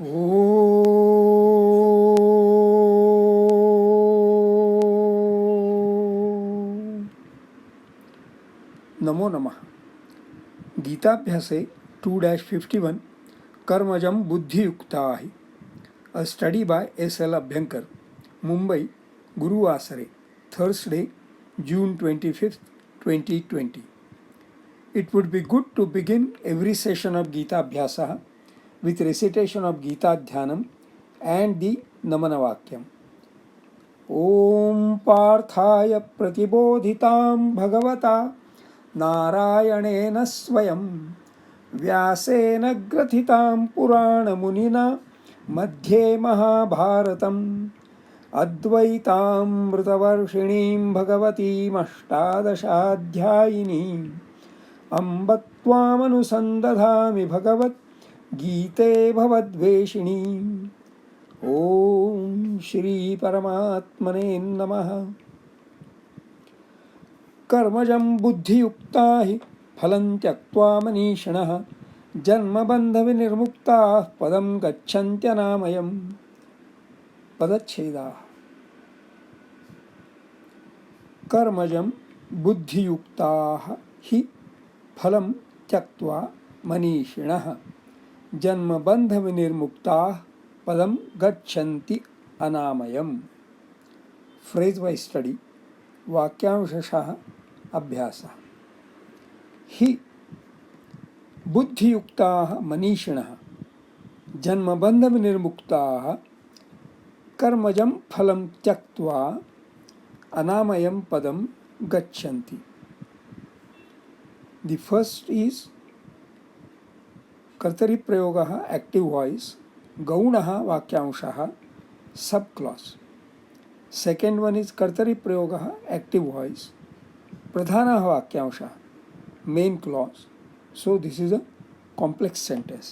नमो नमः। गीताभ्यासे 2-51 कर्मजं बुद्धियुक्ता ही, a study by S.L. Abhyankar, Mumbai, गुरुवासरे, Thursday, June 25th, 2020. It would be good to begin every session of Gita Abhyasa with recitation of Gita Dhyanam and the Namana Vakyam. Om Parthaya Pratibodhitam Bhagavata नारायणेन स्वयं व्यासेन ग्रथितां पुराणमुनिना मध्ये महाभारतम् अद्वैतामृतवर्षिणीं भगवतीमष्टादशाध्यायिनीम् अम्ब त्वामनुसन्दधामि भगवद्गीते भवद्वेषिणीम्। ॐ श्रीपरमात्मने नमः। कर्मजं बुद्धियुक्ता हि फलं त्यक्त्वा मनीषिणः जन्मबन्धविनिर्मुक्ताः पदं गच्छन्त्यनामयम्। पदच्छेदाः। कर्मजं बुद्धियुक्ताः हि फलं त्यक्त्वा मनीषिणः जन्मबन्धविनिर्मुक्ताः पदं गच्छन्ति अनामयम्। Phrase by study. वाक्यांशः अभ्यासः। हि बुद्धियुक्ताः मनीषिणः जन्मबन्धविनिर्मुक्ताः कर्मजं फलं त्यक्त्वा अनामयं पदं गच्छन्ति. The first is कर्तरि प्रयोगः active voice, गौणः वाक्यांशः sub clause. Second one is कर्तरि प्रयोगः एक्टिव वॉइस, प्रधानः वाक्यांशः main clause. So this is a complex sentence.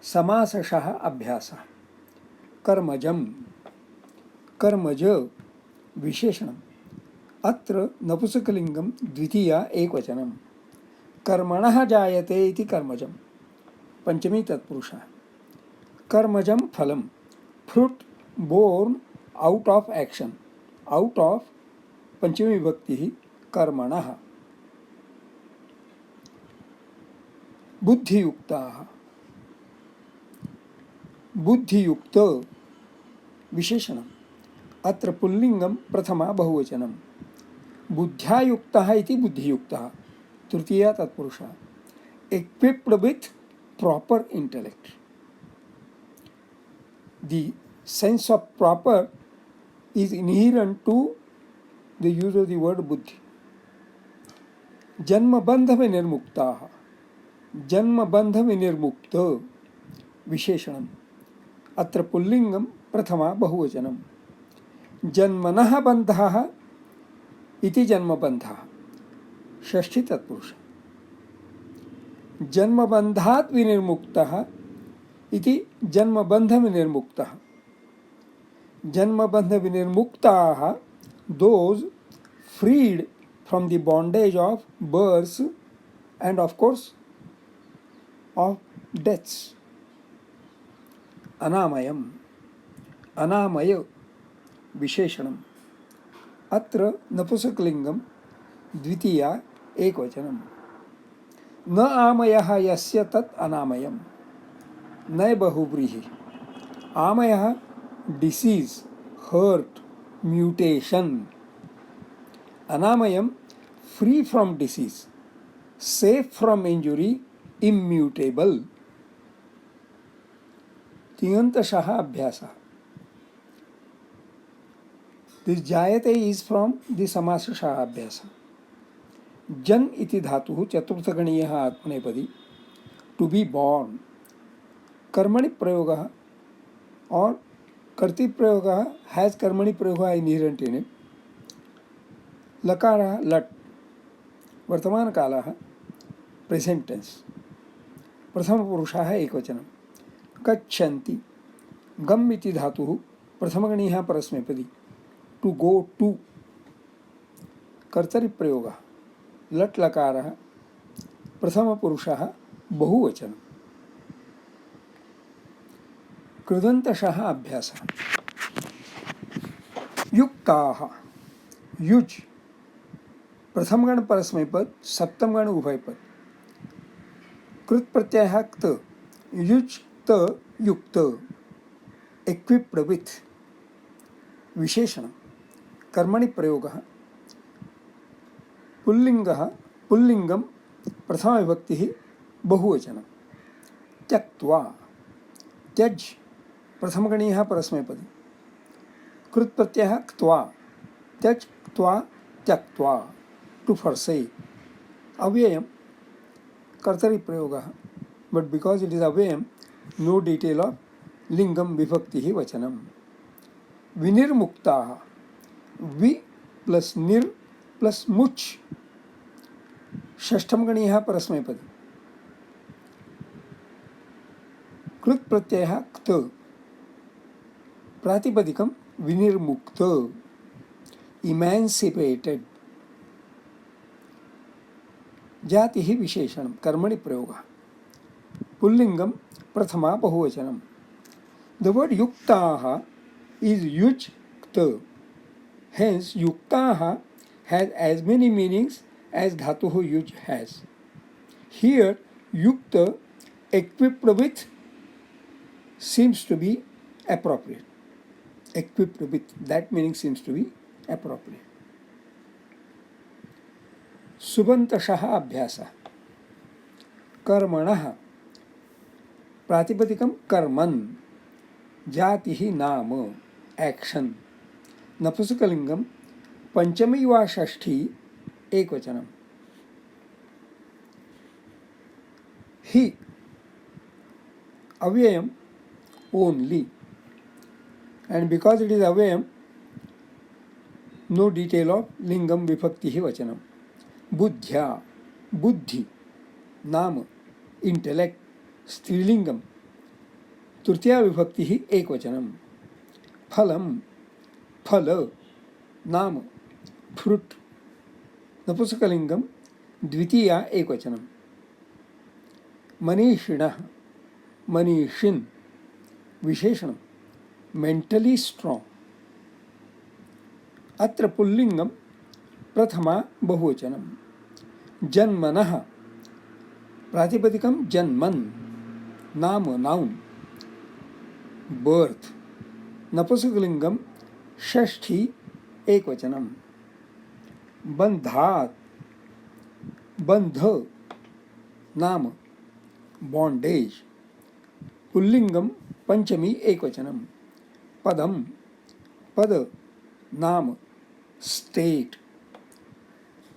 समासशः अभ्यासः. कर्मजं, कर्मज विशेषणम्. अत्र नपुंसकलिङ्गं द्वितीया एकवचनं. कर्मणः जायते इति कर्मजं, पंचमी तत्पुरुषः. कर्मजं फलं, fruit born out of action, out of पंचमी विभक्ति कर्मणः. बुद्धियुक्ताः, बुद्धियुक्त विशेषणम्. अत्र पुल्लिङ्गं प्रथमा बहुवचनं. बुद्ध्या युक्तः इति बुद्धियुक्तः, तृतीया तत्पुरुषः. equipped with proper intellect. The sense of proper is inherent to the use of the word buddhi. जन्मबंध विनिर्मुक्ताः, जन्मबंध विनिर्मुक्त विशेषणम्. अत्र पुल्लिङ्गं प्रथमा बहुवचनं. जन्मनः बन्धः इति जन्मबन्धः, षष्ठी तत्पुरुषः. जन्मबन्धात् विनिर्मुक्तः इति जन्मबन्धविनिर्मुक्तः. जन्मबन्धविनिर्मुक्ताः, those freed from the bondage of births and of course of deaths. अनामयम्, अनामय विशेषणम्. अत्र नपुंसकलिङ्गं द्वितीया एकवचनं. न आमयः यस्य तत् अनामयम्, न बहुव्रीहि. आमयः डिसीज, हर्ट, म्यूटेशन. अनामयम free from disease, safe from injury, immutable. तिङन्तशः अभ्यासः. दिस जायते इज फ्रॉम दि समासशः अभ्यासः. जन इति धातुः चतुर्थगणीयः आत्मनेपदी, टू बी बॉर्न. कर्मणि प्रयोगः और कर्तृ प्रयोगः हैज कर्मणि प्रयोगः इनहेरेंट इन इट. लकारः लट, वर्तमान कालः प्रेजेंट टेंस, प्रथम पुरुषः एकवचनं. गच्छन्ति, गम इति धातुः प्रथमगणीयः परस्मैपदी, टू गो टू. कर्तरि प्रयोगः लट लकारः प्रथम पुरुषः बहुवचनं. कृदन्तशः अभ्यासः. युक्ताः. युज् प्रथमगण परस्मैपद, सप्तमगण उभयपद. कृत प्रत्यय क्त. युज् त युक्त. Equipped with. विशेषणं. कर्मणि प्रयोगः. पुल्लिङ्गः पुल्लिङ्गं प्रथमाविभक्तिः बहुवचनं. त्यक्त्वा. त्यज् प्रथमगणीयः परस्मैपदी. कृत प्रत्ययः क्त्वा. त्यज् क्त्वा त्यक्त्वा. To forsake. अव्ययं कर्तरि प्रयोगः. बट बिकॉज इट इज अव्ययं, नो डिटेल ऑफ लिंगम विभक्ति वचनम. विनिर्मुक्ताः. वि प्लस निर प्लस मुच. षष्ठमगणीयः परस्मैपदी. कृत प्रत्ययः क्त. प्रातिपदिकं विनिर्मुक्त. इमेन्सिपेटेड. जातिः विशेषणं. कर्मणि प्रयोगः. पुल्लिंगं प्रथमा बहुवचनं. द वर्ड युक्ताः is युज् क्त. Hence युक्ताः has as many meanings as dhatuh yuj has. Here yukta equipped with seems to be appropriate. Equipped with, that meaning seems to be appropriate. सुबन्तशः अभ्यासः. कर्मणः प्रातिपदिकं कर्मन्. जातिः नाम, एक्शन. नपुंसकलिंगं पंचमी वा षष्ठी एकवचनम. हि अव्ययम only, and because it is अव्ययम, no detail of लिंगम विभक्ति वचनम. बुद्ध्या बुद्धि नाम, इंटेलेक्ट. स्त्रीलिंगम तृतीया विभक्ति एकवचनम. फलम फल नाम, फ्रूट. नपुंसकलिंगम द्वितीया एकवचनम. मनीषिणः मनीषिन् विशेषणं. Mentally strong. अत्र पुल्लिंगम प्रथमा बहुवचनं. जन्मनः प्रातिपदिकं जन्मन्. नाम, नाउन. बर्थ. नपुंसकलिंगम षष्ठी एकवचनम. बंधात् बंध नाम, बॉन्डेज. पुल्लिंगम पंचमी एकवचनम. पदम पद नाम, स्टेट.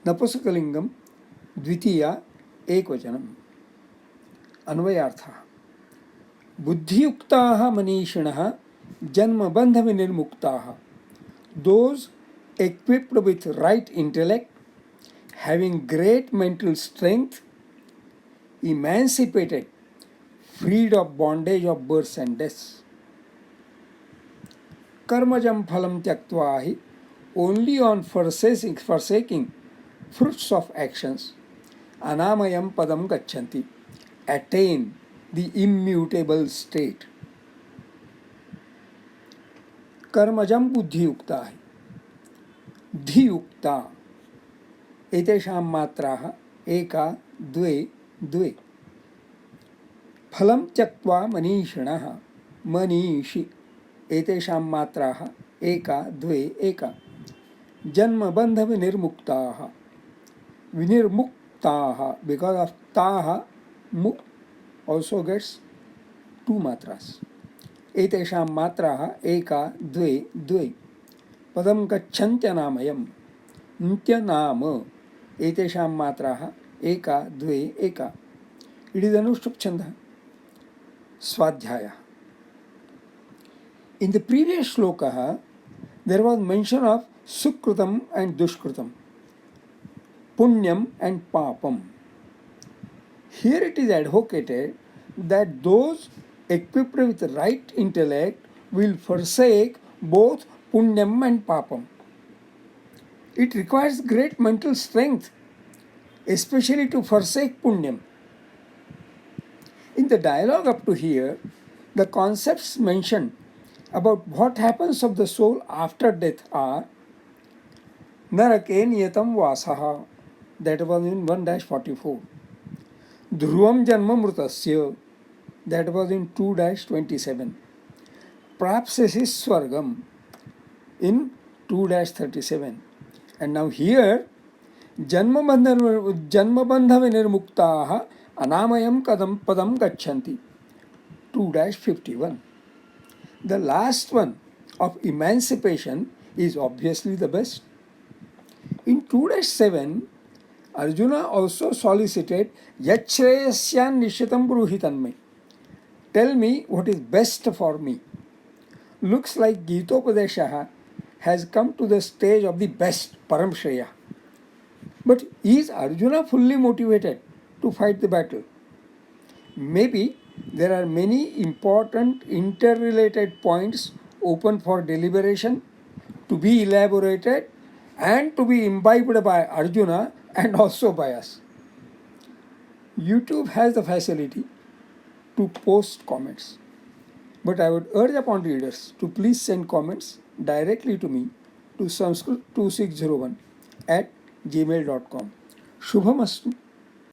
नपुंसकलिंगम द्वितीया एकवचनम. अन्वयार्थः. बुद्धियुक्ताः मनीषिणः जन्मबंध विनिर्मुक्ताः. Those equipped with right intellect, having great mental strength, emancipated, freed of bondage of births and deaths. Karmajam phalam tyaktva hi, only on forsaking fruits of actions, anamayam padam gachanti, attain the immutable state. कर्मजं बुद्धियुक्ता है. धियुक्ता. एतेषां मात्राः एका द्वे द्वे. फलं त्यक्त्वा मनीषिणः मनीषि. एतेषां मात्राः एका द्वे एका. जन्मबंध विनिर्मुक्ताः विनिर्मुक्ताः. बिकॉज ऑफ ताः मुक् also gets two matras. एतेषां मात्राः एका द्वे द्वे. पदं गच्छन्त्यनामयम्. अन्त्यनाम. एतेषां मात्राः एका द्वे एका. इट इज अनुष्टुप् छन्दः. स्वाध्यायः. In the previous श्लोकः there was mention of sukrutam and dushkrutam, punyam and papam. Here it is advocated that those equipped with right intellect will forsake both punyam and papam. It requires great mental strength, especially to forsake punyam. In the dialogue up to here, the concepts mentioned about what happens of the soul after death are Narake Niyatam Vasaha, that was in 1-44. Dhruvam Janma Mrutasya, that was in 2-27. Prapsesis Swargam in 2-37. And now here, Janmabandha Vinirmuktaha Anamayam Kadam Padam Gachanti, 2-51. The last one of emancipation is obviously the best. In 2-7, Arjuna also solicited Yachreyasyan Nishitam Bruhitanme. Tell me what is best for me. Looks like Gitopadeshaha has come to the stage of the best, Param Shreya. But is Arjuna fully motivated to fight the battle? Maybe there are many important interrelated points open for deliberation, to be elaborated and to be imbibed by Arjuna and also by us. YouTube has the facility to post comments, but I would urge upon readers to please send comments directly to me to sanskrit2601 @gmail.com. Shubhamastu.